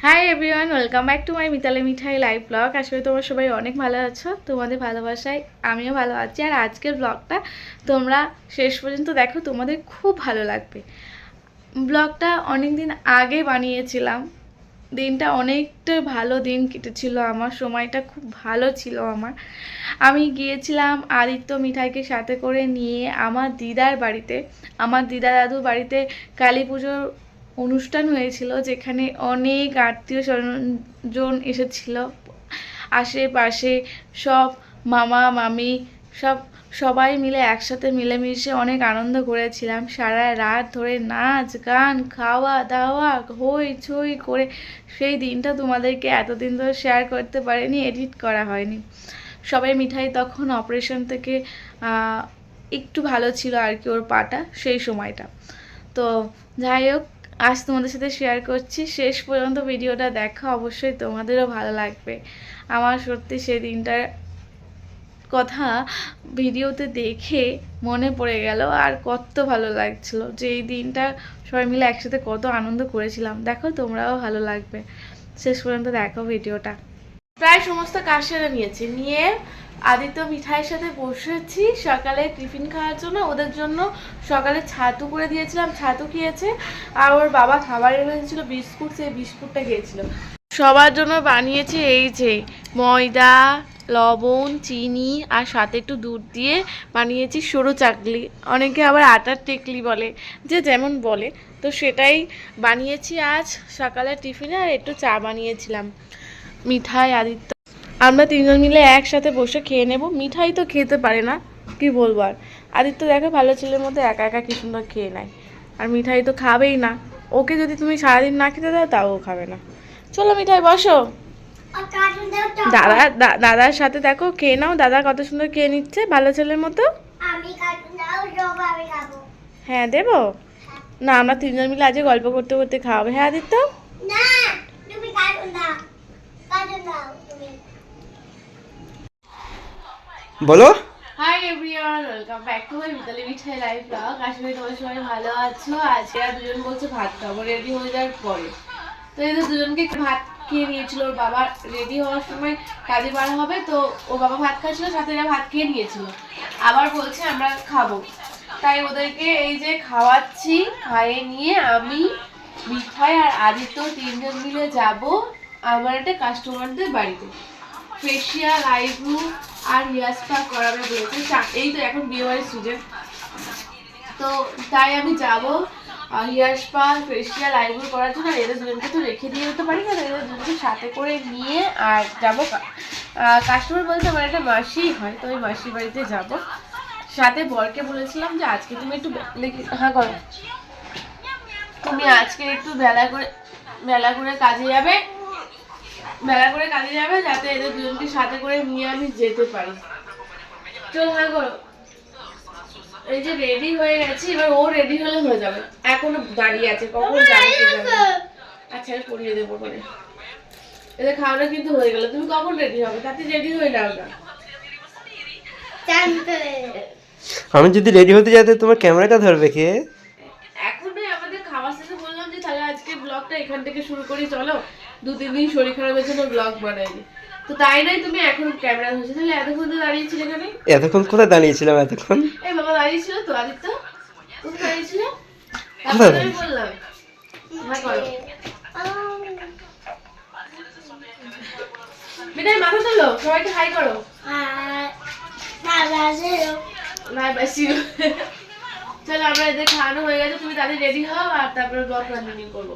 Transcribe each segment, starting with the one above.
High everyone, welcome back to my Mitali Mithai live blog. আসলে তোমরা সবাই অনেক ভালো আছো, তোমাদের ভালোবাসায় আমিও ভালো আছি। আর আজকের ব্লগটা তোমরা শেষ পর্যন্ত দেখো, তোমাদের খুব ভালো লাগবে। ব্লগটা অনেক দিন আগে বানিয়েছিলাম, দিনটা অনেকটা ভালো দিন কেটেছিল, আমার সময়টা খুব ভালো ছিল আমার। আমি গিয়েছিলাম আদিত্য মিঠাইকে সাথে করে নিয়ে আমার দিদার বাড়িতে, আমার দিদা দাদুর বাড়িতে কালী পুজোর অনুষ্ঠান হয়েছিল, যেখানে অনেক আত্মীয় স্বজন এসেছিল। আশেপাশে সব মামা মামি সবাই মিলে একসাথে মিলেমিশে অনেক আনন্দ করেছিলাম। সারা রাত ধরে নাচ গান খাওয়া দাওয়া হই চই করে সেই দিনটা তোমাদেরকে এতদিন ধরে শেয়ার করতে পারিনি, এডিট করা হয়নি। সবাই মিঠাই তখন অপারেশন থেকে একটু ভালো ছিল আর কি, ওর পাটা সেই সময়টা। তো যাই হোক, আজ তোমাদের সাথে শেয়ার করছি, শেষ পর্যন্ত ভিডিওটা দেখো, অবশ্যই তোমাদেরও ভালো লাগবে। আমার সত্যি সেই দিনটার কথা ভিডিওতে দেখে মনে পড়ে গেল, আর কত ভালো লাগছিল যে এই দিনটা সবাই মিলে একসাথে কত আনন্দ করেছিলাম। দেখো তোমরাও ভালো লাগবে, শেষ পর্যন্ত দেখো ভিডিওটা। প্রায় সমস্ত কাজ সেরে নিয়েছি, নিয়ে আদিত্য মিঠাইয়ের সাথে বসেছি সকালে টিফিন খাওয়ার জন্য। ওদের জন্য সকালে ছাতু করে দিয়েছিলাম, ছাতু খেয়েছে। আর ওর বাবা খাবার এনে দিয়েছিল বিস্কুট, সেই বিস্কুটটা খেয়েছিল। সবার জন্য বানিয়েছি এই যে ময়দা, লবণ, চিনি আর সাথে একটু দুধ দিয়ে বানিয়েছি সরু চাকলি, অনেকে আবার আটার টেকলি বলে, যে যেমন বলে। তো সেটাই বানিয়েছি আজ সকালে টিফিনে। আর একটু চা বানিয়েছিলাম। মিঠাই আদিত্য আমরা তিনজন মিলে একসাথে বসে খেয়ে নেব। মিঠাই তো খেতে পারে না, কি বলবো। আর আদিত্য দেখো ভালো ছেলের মধ্যে একা একা কি সুন্দর খেয়ে নেয়। আর মিঠাই তো খাবেই না, ওকে যদি তুমি সারাদিন না খেতে দাও তাও খাবে না। চলো মিঠাই বসো, দাদার সাথে দেখো খেয়ে নাও। দাদা কত সুন্দর খেয়ে নিচ্ছে ভালো ছেলের মতো। হ্যাঁ দেবো না, আমরা তিনজন মিলে আজকে গল্প করতে করতে খাওয়াবে। হ্যাঁ আদিত্য, বলো। Hi everyone, welcome back to my Mitali Mithai live blog. আশা করি তোমরা সবাই ভালো আছো। আজকে আর দুজন বলছে ভাত খাবো রেডি হয়ে যাওয়ার পরে। তো এই দুজনকে ভাত খেয়ে নিয়েছিল, ওর বাবা রেডি হওয়ার সময় কাজে বার হবে, তো ও বাবা ভাত খাচ্ছিল, সাথে এরা ভাত খেয়ে নিয়েছিল। আবার বলছে আমরা খাবো, তাই ওদেরকে এই যে খাওয়াচ্ছি। খাইয়ে নিয়ে আমি, মিঠাই আর আদিত্য তিনজন মিলে যাব আমার একটা কাস্টমারদের বাড়িতে। ফেসিয়াল, আইব্রু আর হেয়ার স্পা করাবে বলেছে। এই তো এখন বিয়ে বাড়ির সিজন, তো তাই আমি যাব হেয়ার স্পা ফেসিয়াল আইব্রু করার জন্য। আর এদের দুজনকে তো রেখে দিয়ে যেতে পারি না, এদের দুজনকে সাথে করে নিয়ে আর যাবো। কাস্টমার বলতে আমার একটা মাসি হয়, তো ওই মাসির বাড়িতে যাব। সাথে বরকে বলেছিলাম যে আজকে তুমি একটু হ্যাঁ করো, তুমি আজকে একটু বেলা করে কাজে যাবে, যাতে এদের দুজনকে সাথে করে নিয়ে আমি যেতে পারি। চল হ্যাঁ করো। এই যে রেডি হয়ে গেছি, এবার ও রেডি হলে হয়ে যাবে, এখনো দাঁড়িয়ে আছে, কখন জানতে যাবে। আচ্ছা আমি পরিয়ে দেবো পরে। এদের খাওয়াটা কিন্তু হয়ে গেল, তুমি কখন রেডি হবে? তাতে রেডি হয়ে নাও না। আমি যদি রেডি হতে যাই তোমার ক্যামেরাটা ধরবে কে? এখনই আমাদের খাওয়া শেষে বললাম যে তাহলে আজকে ব্লগটা এখান থেকে শুরু করি, চলো 2-3 দিন শরীর খারাপের জন্য ব্লগ বানাইনি। তো তাই নাই তুমি এখন ক্যামেরা ধরছো, তাহলে এতক্ষণ তো দাঁড়িয়েছিলে এখানে। এতক্ষণ কোথায় দাঁড়িয়েছিলাম? এতক্ষণ এই বাবা দাঁড়িয়েছিল তো, আদিত্য তুমি দাঁড়িয়েছিলে, কোথায় আমি বললাম হ্যাঁ করো। বিদায় মাথা তোলো, সবাইকে হাই করো। চলো আমরা এদের খাওয়ানো হয়ে গেছে, তুমি তাদের রেডি হও আর তারপরে ব্লগ কন্টিনিউ করবো।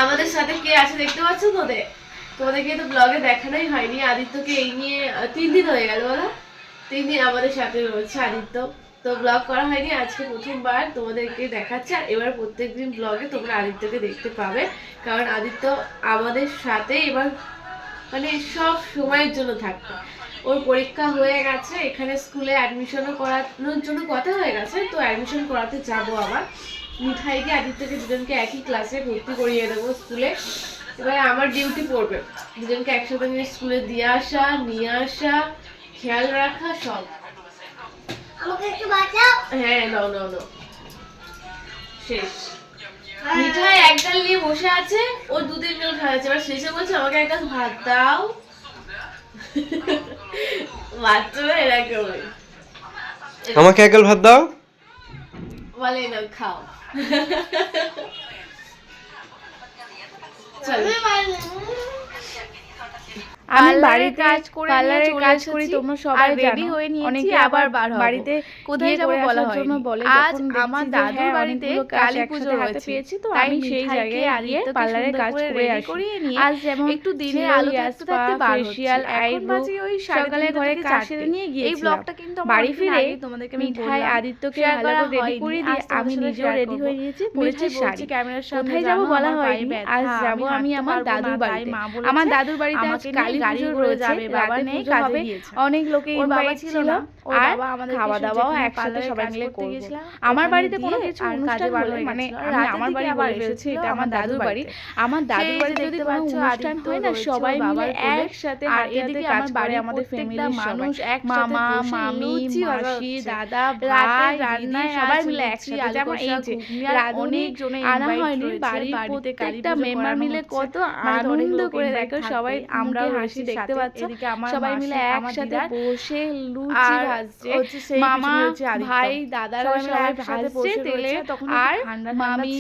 আমাদের সাথে কে আছে দেখতে পাচ্ছ? তোমাদেরকে তো ব্লগে দেখানোই হয়নি। আদিত্যকে এই নিয়ে 3 দিন হয়ে গেল, বলো 3 দিন আমাদের সাথে রয়েছে আদিত্য। তো ব্লগ করা হয়নি, আজকে প্রথমবার তোমাদেরকে দেখাচ্ছে। আর এবার প্রত্যেকদিন ব্লগে তোমরা আদিত্যকে দেখতে পাবে, কারণ আদিত্য আমাদের সাথে এবার মানে সব সময়ের জন্য থাকবে। ওর পরীক্ষা হয়ে গেছে, এখানে স্কুলে অ্যাডমিশনও করানোর জন্য কথা হয়ে গেছে, তো অ্যাডমিশন করাতে যাবো আবার। মিঠাইকে আদিত্যকে দুজনকে একই ক্লাসে ভর্তি করিয়ে দেবো স্কুলে। এবার আমার ডিউটি পড়বে দুজনকে একসাথে নিয়ে স্কুলে দিয়ে আসা, নিয়ে আসা, খেয়াল রাখা সব। হ্যাঁ নাও নাও নাও, শেষ। মিঠাই এক গাল নিয়ে বসে আছে, ও 2-3 মিনিট খাচ্ছে, এবার শেষে বলছে আমাকে এক গাল ভাত দাও। বাচ্চারা এরকম আমাকে এক গাল ভাত দাও। বলে না খাও। চলো আমি বাড়িতে কাজ করে পার্লারে কাজ করি, তোমরা সবাই রেডি হয়ে নিয়েছি, আবার বাড়িতে কোথায় যাব বলা হয়নি। আজ আমার দাদুর বাড়িতে কালী পুজো হয়েছে, পেয়েছি তো আমি সেই জায়গায় গিয়ে পার্লারে কাজ করে আসি। আজ যেমন একটু দিনের আলো থাকতে থাকতে ফেশিয়াল আইব্রো ওই সকালে ঘরে কাজ সেরে নিয়ে গিয়েছিলাম। এই ব্লগটা কিন্তু বাড়ি ফিরে তোমাদেরকে মিঠাই আদিত্যকে ভালো করে রেডি করে দিয়ে আমি নিজেও রেডি হয়ে গিয়েছি, পরেছি শাড়ি। ক্যামেরার সামনে কোথায় যাব বলা হয়নি, আজ যাব আমি আমার দাদুর বাড়িতে। আমার দাদুর বাড়িতে আজ কালী পুজো রয়েছে, বাবা নেই কাজে গিয়েছে, অনেক লোকে ইনভাইট ছিল না, আর খাওয়া দাওয়াও একসাথে সবাই মিলে করব। আমার বাড়িতে কোনো কিছু অনুষ্ঠান হলে মানে আমি আমার বাড়ি আবার এসেছি, এটা আমার দাদুর বাড়ি। আমার দাদুর বাড়িতে যদি কোনো অনুষ্ঠান হয় না সবাই মিলে একসাথে, আর এদিকে আমার বাড়ি আমাদের ফ্যামিলির মানুষ এক মামা মামি মাসি দাদা ভাই রান্না সবাই মিলে একসাথে, যেমন এই যে অনেক জনে আনা হয়নি বাড়ির প্রত্যেকটা মেম্বার মিলে কত আনন্দ করে দেখো সবাই, আমরা হাসি দেখতে পাচ্ছ, সবাই মিলে একসাথে বসে লুচি ভাজছে, মামা ভাই দাদারা সবাই ভাজছে তেলে, আর মামি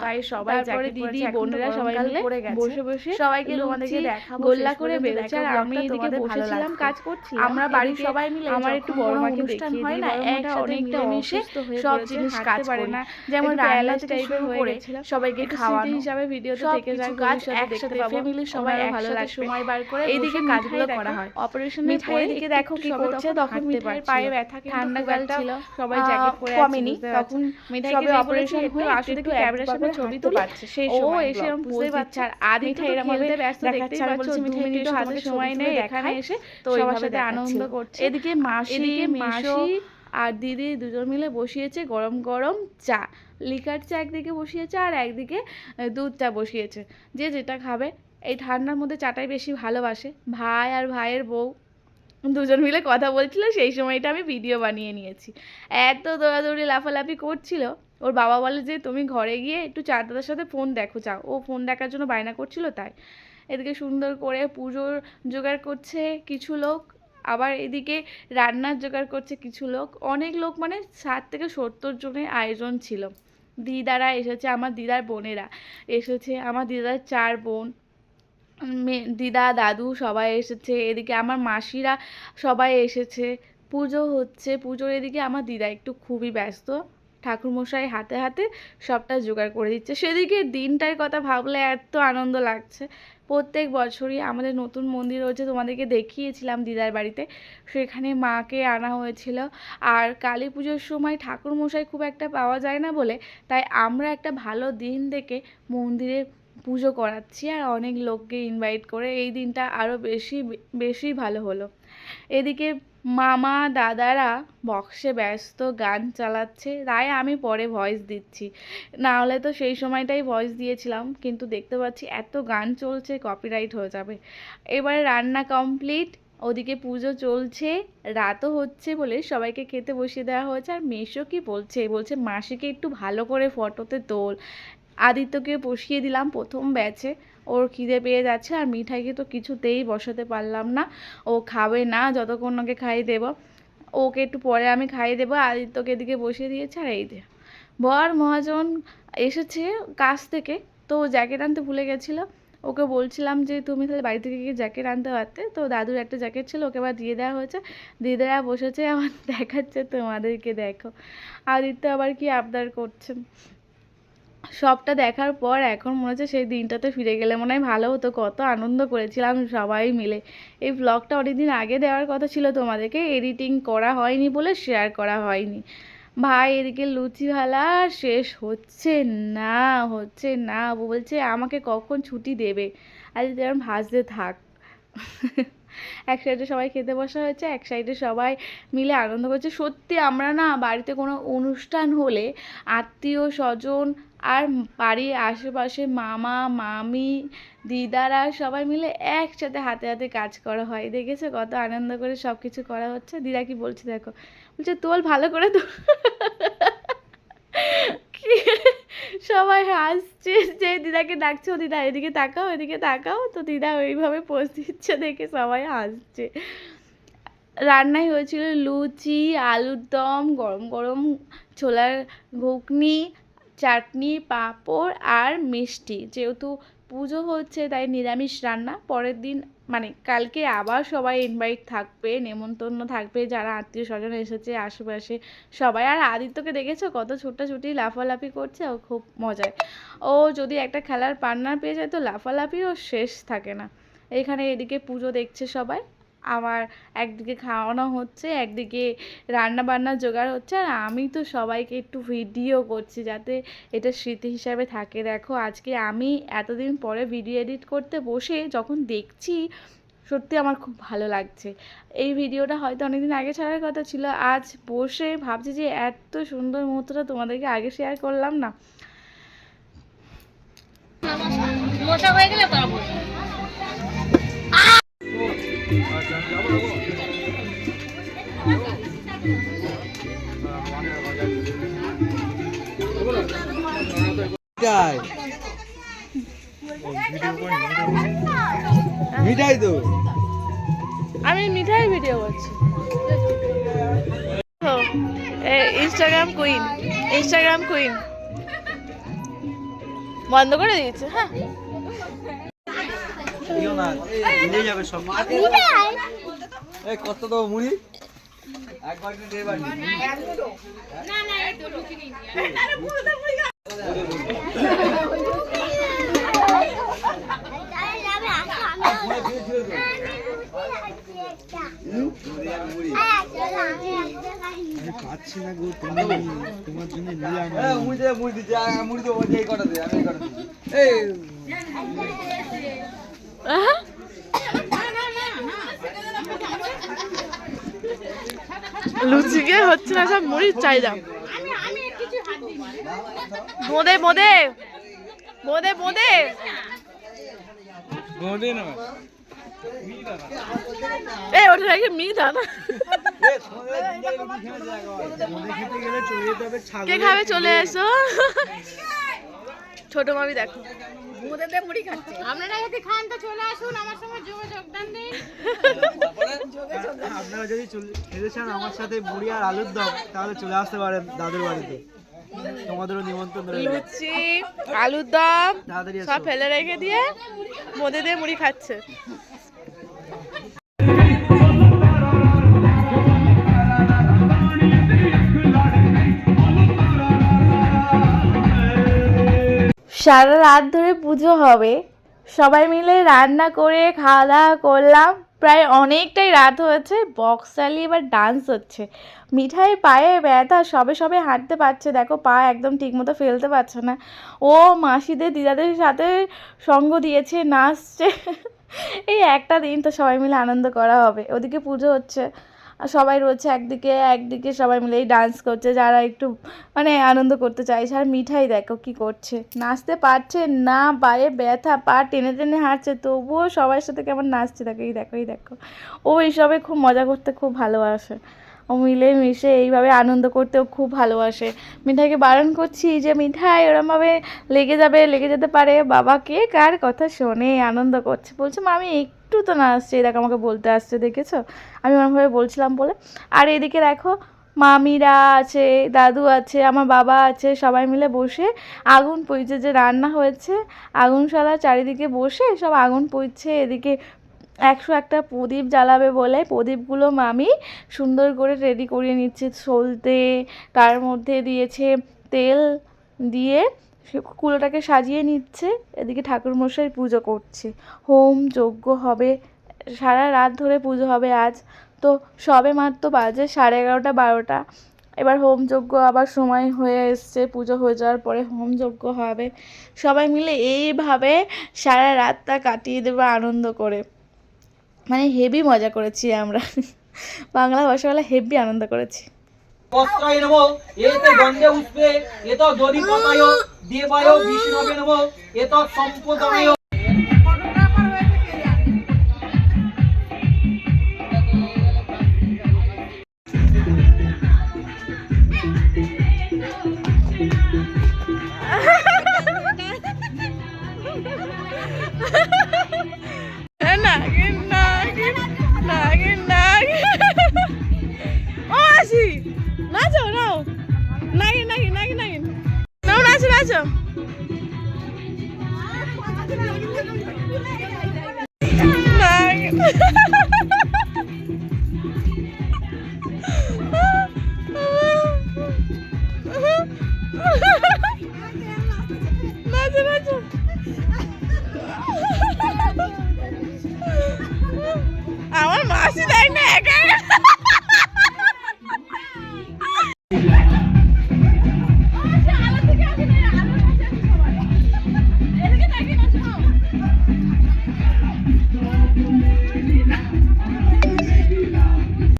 তাই সবাই তারপরে দিদি বোনেরা সবাই মিলে বসে বসে সবাইকে তোমাদেরকে দেখাবো গোল্লা করে বেলছে, আর আমি এদিকে বসেছিলাম কাজ করছিলাম। আমরা বাড়ির সবাই মিলে আমার একটু বড় মাকে দেখিয়ে হয় না একসাথে মিশে সব জিনিস কাজ পারে না, যেমন রান্না টাইপের হয়ে গেছিল, সবাইকে খাওয়ানো হিসাবে ভিডিওতে থেকে যায় কাজ একসাথে ফ্যামিলি সবাই ভালো লাগে সময় বার করে এইদিকে কাজগুলো করা হয়। অপারেশনের পরে এদিকে দেখো কি করছে, তখন মিঠাইয়ের পায়ে ব্যথা, ঠান্ডা গাল ছিল, সবাই জ্যাকেট পরে কমেনি, তখন মিঠাইকে অপারেশন হয়ে আসলে একটু ক্যামেরার সামনে ছবি তুলতে পারছে, সেই সময় ও এসে এরকম বুঝতে পারছে, আর আদিত্য এরকম ভাবে ব্যস্ত দেখতেই পাচ্ছ, মিঠাই একটু হাতে সময় নেই, এখানে এসে সবার সাথে আনন্দ করছে। এদিকে মাসি আর দিদি দুজন মিলে বসিয়েছে গরম গরম চা, লিকার চা একদিকে বসিয়েছে আর একদিকে দুধ চা বসিয়েছে, যে যেটা খাবে। এই ঠান্ডার মধ্যে চাটাই বেশি ভালোবাসে। ভাই আর ভাইয়ের বউ দুজন মিলে কথা বলছিল, সেই সময়টা আমি ভিডিও বানিয়ে নিয়েছি। এত দৌড়াদৌড়ি লাফালাফি করছিল, ওর বাবা বলে যে তুমি ঘরে গিয়ে একটু চার দাদার সাথে ফোন দেখো, চাও ও ফোন দেখার জন্য বায়না করছিল তাই। এদিকে সুন্দর করে পুজোর জোগাড় করছে কিছু লোক, আবার এদিকে রান্নার জোগাড় করছে কিছু লোক, অনেক লোক মানে 60 থেকে 70 জনের আয়োজন ছিল। দিদারা এসেছে, আমার দিদার বোনেরা এসেছে, আমার দিদার 4 বোন, দিদা দাদু সবাই এসেছে, এদিকে আমার মাসিরা সবাই এসেছে, পুজো হচ্ছে। পুজোর এদিকে আমার দিদা একটু খুবই ব্যস্ত, ঠাকুরমশাই হাতে হাতে সবটা জোগাড় করে দিচ্ছে। সেদিকে দিনটার কথা ভাবলে এত আনন্দ লাগছে। প্রত্যেক বছরই আমাদের নতুন মন্দির হচ্ছে, তোমাদেরকে দেখিয়েছিলাম দিদার বাড়িতে, সেখানে মাকে আনা হয়েছিল। আর কালী পুজোর সময় ঠাকুরমশাই খুব একটা পাওয়া যায় না বলে তাই আমরা একটা ভালো দিন দেখে মন্দিরে পুজো করাচ্ছি, আর অনেক লোককে ইনভাইট করে এই দিনটা আরও বেশি ভালো হলো। এদিকে মামা দাদারা বক্সে ব্যস্ত গান চালাচ্ছে, তাই আমি পরে ভয়েস দিচ্ছি, না হলে তো সেই সময়টাই ভয়েস দিয়েছিলাম, কিন্তু দেখতে পাচ্ছি এত গান চলছে কপিরাইট হয়ে যাবে। এবারে রান্না কমপ্লিট, ওদিকে পুজো চলছে, রাতও হচ্ছে বলে সবাইকে খেতে বসিয়ে দেওয়া হয়েছে। আর মেশো কি বলছে মাসিকে একটু ভালো করে ফটোতে তোল। আদিত্যকে বসিয়ে দিলাম প্রথম ব্যাচে, ওর খিদে পেয়ে যাচ্ছে, আর মিঠাইকে তো কিছুতেই বসাতে পারলাম না, ও খাবে না যতক্ষণ ওকে খাইয়ে দেবো। ওকে একটু পরে আমি খাইয়ে দেবো, আদিত্যকে এদিকে বসিয়ে দিয়েছে। আর এই দে বর মহাজন এসেছে কাজ থেকে, তো জ্যাকেট আনতে ভুলে গেছিলো, ওকে বলছিলাম যে তুমি তাহলে বাড়ি থেকে গিয়ে জ্যাকেট আনতে পারতে, তো দাদুর একটা জ্যাকেট ছিল ওকে আবার দিয়ে দেওয়া হয়েছে। দিদিরা বসেছে আমার দেখাচ্ছে তোমাদেরকে, দেখো আদিত্য আবার কি আবদার করছে। সবটা দেখার পর এখন মনে হচ্ছে সেই দিনটাতে ফিরে গেলে মনে হয় ভালো হতো, কত আনন্দ করেছিলাম সবাই মিলে। এই ব্লগটা অনেকদিন আগে দেওয়ার কথা ছিল তোমাদেরকে, এডিটিং করা হয়নি বলে শেয়ার করা হয়নি। ভাই এদিকে লুচি ভালা শেষ হচ্ছে না, বলছে আমাকে কখন ছুটি দেবে, আজ যেমন ভাজতে থাক। এক সাইডে সবাই খেতে বসা হয়েছে, এক সাইডে সবাই মিলে আনন্দ করছে। সত্যি আমরা না বাড়িতে কোনো অনুষ্ঠান হলে আত্মীয় স্বজন আর বাড়ির আশেপাশে মামা মামি দিদারা সবাই মিলে একসাথে হাতে হাতে কাজ করা হয়, দেখেছো কত আনন্দ করে সব কিছু করা হচ্ছে। দিদা কি বলছে দেখো, বলছে তোল ভালো করে তোল। সবাই হাসছে, যে দিদাকে ডাকছে, ও দিদা এদিকে তাকাও, এদিকে তাকাও, তো দিদা ওইভাবে পোজ দিচ্ছে দেখে সবাই হাসছে। রান্নায় হয়েছিল লুচি, আলুর দম, গরম গরম ছোলার ঘুগনি, চাটনি, পাঁপড় আর মিষ্টি। যেহেতু পুজো হচ্ছে তাই নিরামিষ রান্না। পরের দিন মানে কালকে আবার সবাই ইনভাইট থাকবে, নেমন্তন্ন থাকবে, যারা আত্মীয় স্বজন এসেছে আশেপাশে সবাই। আর আদিত্যকে দেখেছো কত ছুটাছুটি লাফালাফি করছে, ও খুব মজায়। ও যদি একটা খেলার পার্টনার পেয়ে যায় তো লাফালাফিও শেষ থাকে না। এখানে এদিকে পুজো দেখছে সবাই, আবার একদিকে খাওয়ানো হচ্ছে, একদিকে রান্না বান্নার জোগাড় হচ্ছে, আর আমি তো সবাইকে একটু ভিডিও করছি যাতে এটা স্মৃতি হিসাবে থাকে। দেখো আজকে আমি এতদিন পরে ভিডিও এডিট করতে বসে যখন দেখছি, সত্যি আমার খুব ভালো লাগছে। এই ভিডিওটা হয়তো অনেকদিন আগে ছাড়ার কথা ছিল, আজ বসে ভাবছি যে এত সুন্দর মুহূর্তটা তোমাদেরকে আগে শেয়ার করলাম না। মোটা হয়ে গেলে পারবো। মিঠাই তো আমি মিঠাই ভিডিও করছি। ইনস্টাগ্রাম কুইন, ইনস্টাগ্রাম কুইন বন্ধ করে দিয়েছে। হ্যাঁ যাবে সব। কত দেবো মুড়ি? একবার পাচ্ছি না গো, তোমার জন্য নিয়ে আনো। মুড়ি দিতে মুড়ি দেবো, এই কটা দে, আমি এই কটা দিই। এই লুচিকে হচ্ছে না, সব মুড়ির চাহিদা। বোঁদে বোঁদে বোঁদে বোঁদে বোঁদে না, এই ওটা নাকি মিঠা না। কে খাবে চলে এসো। ছোট মামি দেখো মুড়িতে মুড়ি খাচ্ছে। আপনারা যদি খান তো চলে আসুন, আমার সঙ্গে যোগদান দিন। আপনারা যদি খেতে চান আমার সাথে মুড়ি আর আলুর দম, তাহলে চলে আসতে পারেন দাদুর বাড়িতে, তোমাদেরও নিমন্ত্রণ রইল। লুচি, আলুর দম তাড়াতাড়ি এসো। সব ফেলে রেখে দিয়ে বোঁদে দিয়ে মুড়ি খাচ্ছে। সারা রাত ধরে পুজো হবে, সবাই মিলে রান্না করে খাওয়া দাওয়া করলাম, প্রায় অনেকটাই রাত হয়েছে। বক্স চালিয়ে এবার ডান্স হচ্ছে। মিঠাই পায়ে ব্যথা, সবে সবে হাঁটতে পারছে, দেখো পা একদম ঠিকমতো ফেলতে পারছে না। ও মাসিদের দিদাদের সাথে সঙ্গ দিয়েছে, নাচছে। এই একটা দিন তো সবাই মিলে আনন্দ করা হবে। ওদিকে পুজো হচ্ছে আর সবাই রয়েছে একদিকে, একদিকে সবাই মিলে ডান্স করছে যারা একটু মানে আনন্দ করতে চাইছে। আর মিঠাই দেখো কি করছে, নাচতে পারছে না, পায়ে ব্যথা, পা টেনে টেনে হাঁটছে, তবুও সবার সাথে কেমন নাচছে দেখো। এই দেখো, এই দেখো, ও এইসবে খুব মজা করতে খুব ভালোবাসে। ও মিলে মিশে এইভাবে আনন্দ করতেও খুব ভালোবাসে। মিঠাইকে বারণ করছি যে মিঠাই ওরমভাবে লেগে যেতে পারে। বাবা কে কার কথা শোনে, আনন্দ করছে, বলছে মা আমি একটু তো নাচছি, দেখো আমাকে বলতে আসছে, দেখেছো আমি ওরমভাবে বলছিলাম বলে। আর এদিকে দেখো মামিরা আছে, দাদু আছে, আমার বাবা আছে, সবাই মিলে বসে আগুন পুড়ছে। যে রান্না হয়েছে আগুনশালা চারিদিকে বসে সব আগুন পুড়ছে। এদিকে 101টা প্রদীপ জ্বালাবে বলে প্রদীপগুলো মামি সুন্দর করে রেডি করিয়ে নিচ্ছে, সলতে তার মধ্যে দিয়েছে তেল দিয়ে কুলোটাকে সাজিয়ে নিচ্ছে। এদিকে ঠাকুরমশাই পুজো করছে, হোম যজ্ঞ হবে, সারা রাত ধরে পুজো হবে আজ। তো সবে মাত্র বাজে 11:30 12টা। এবার হোম যজ্ঞ আবার সময় হয়ে এসছে, পুজো হয়ে যাওয়ার পরে হোম যজ্ঞ হবে। সবাই মিলে এইভাবে সারা রাতটা কাটিয়ে দেবো আনন্দ করে। মানে হেভি মজা করেছি আমরা, বাংলা ভাষাওয়ালা হেভি আনন্দ করেছি। বস্ত্রায় নম এতে গন্ধে উষ্পে এত দধি পতায় দেবায় বিষ্ণবে নম এত সম্পদায়। আছো? নাচো নাচো। আমার মাসি দেয় না একা একা।